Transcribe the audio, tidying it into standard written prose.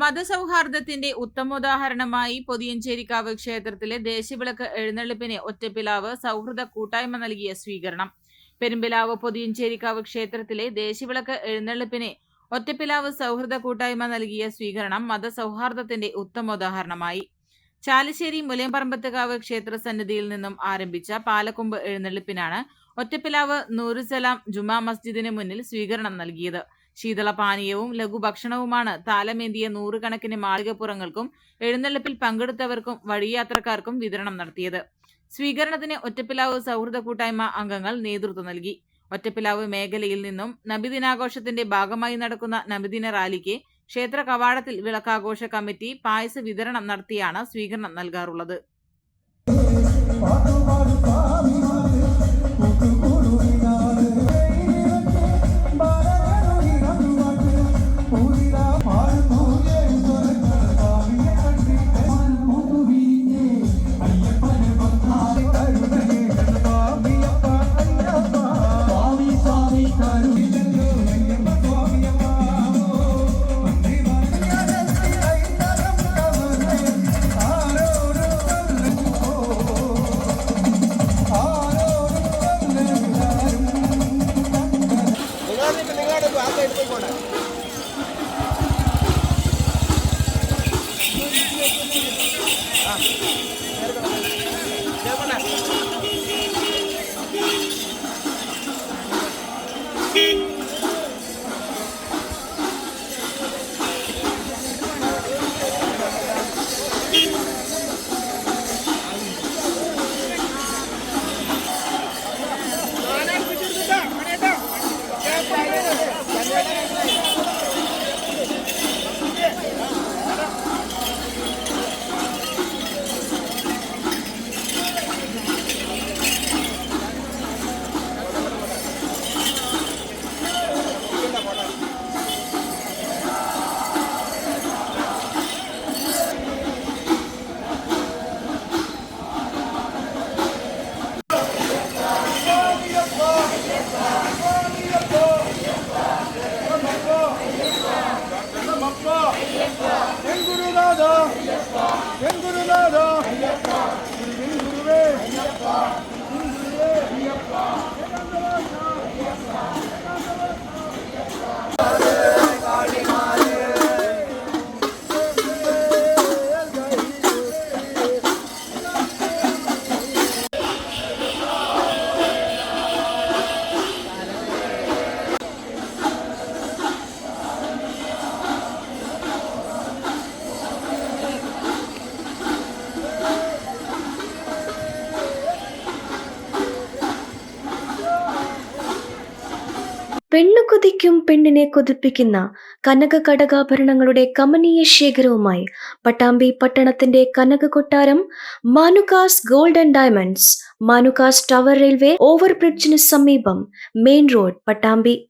മതസൗഹാർദ്ദത്തിന്റെ ഉത്തമോദാഹരണമായി പൊതിയഞ്ചേരിക്കാവ് ക്ഷേത്രത്തിലെ ദേശവിളക്ക് എഴുന്നള്ളിപ്പിന് ഒറ്റപ്പിലാവ് സൗഹൃദ കൂട്ടായ്മ നൽകിയ സ്വീകരണം. പെരുമ്പിലാവ് പൊതിയഞ്ചേരിക്കാവ് ക്ഷേത്രത്തിലെ ദേശവിളക്ക് എഴുന്നള്ളിപ്പിന് ഒറ്റപ്പിലാവ് സൗഹൃദ കൂട്ടായ്മ നൽകിയ സ്വീകരണം മതസൗഹാർദ്ദത്തിന്റെ ഉത്തമോദാഹരണമായി. ചാലിശ്ശേരി മുലയംപറമ്പത്തുകാവ് ക്ഷേത്ര സന്നിധിയിൽ നിന്നും ആരംഭിച്ച പാലക്കൊമ്പ് എഴുന്നള്ളിപ്പിനാണ് ഒറ്റപ്പിലാവ് നൂറുസലാം ജുമാ മസ്ജിദിന് മുന്നിൽ സ്വീകരണം നൽകിയത്. ശീതളപാനീയവും ലഘുഭക്ഷണവുമാണ് താലമേന്തിയ നൂറുകണക്കിന് മാളികപ്പുറങ്ങൾക്കും എഴുന്നള്ളിപ്പിൽ പങ്കെടുത്തവർക്കും വഴിയാത്രക്കാർക്കും വിതരണം നടത്തിയത്. സ്വീകരണത്തിന് ഒറ്റപ്പിലാവ് സൗഹൃദ കൂട്ടായ്മ അംഗങ്ങൾ നേതൃത്വം നൽകി. ഒറ്റപ്പിലാവ് മേഖലയിൽ നിന്നും നബിദിനാഘോഷത്തിന്റെ ഭാഗമായി നടക്കുന്ന നബിദിന റാലിക്ക് ക്ഷേത്ര കവാടത്തിൽ വിളക്കാഘോഷ കമ്മിറ്റി പായസ വിതരണം നടത്തിയാണ് സ്വീകരണം നൽകാറുള്ളത്. പെണ്ണു കൊതിക്കും പെണ്ണിനെ കൊതിപ്പിക്കുന്ന കനക കടകാഭരണങ്ങളുടെ കമനീയ ശേഖരവുമായി പട്ടാമ്പി പട്ടണത്തിന്റെ കനക കൊട്ടാരം Manukas gold and diamonds, Manukas tower railway ഓവർബ്രിഡ്ജിന് സമീപം, മെയിൻ റോഡ്, പട്ടാമ്പി.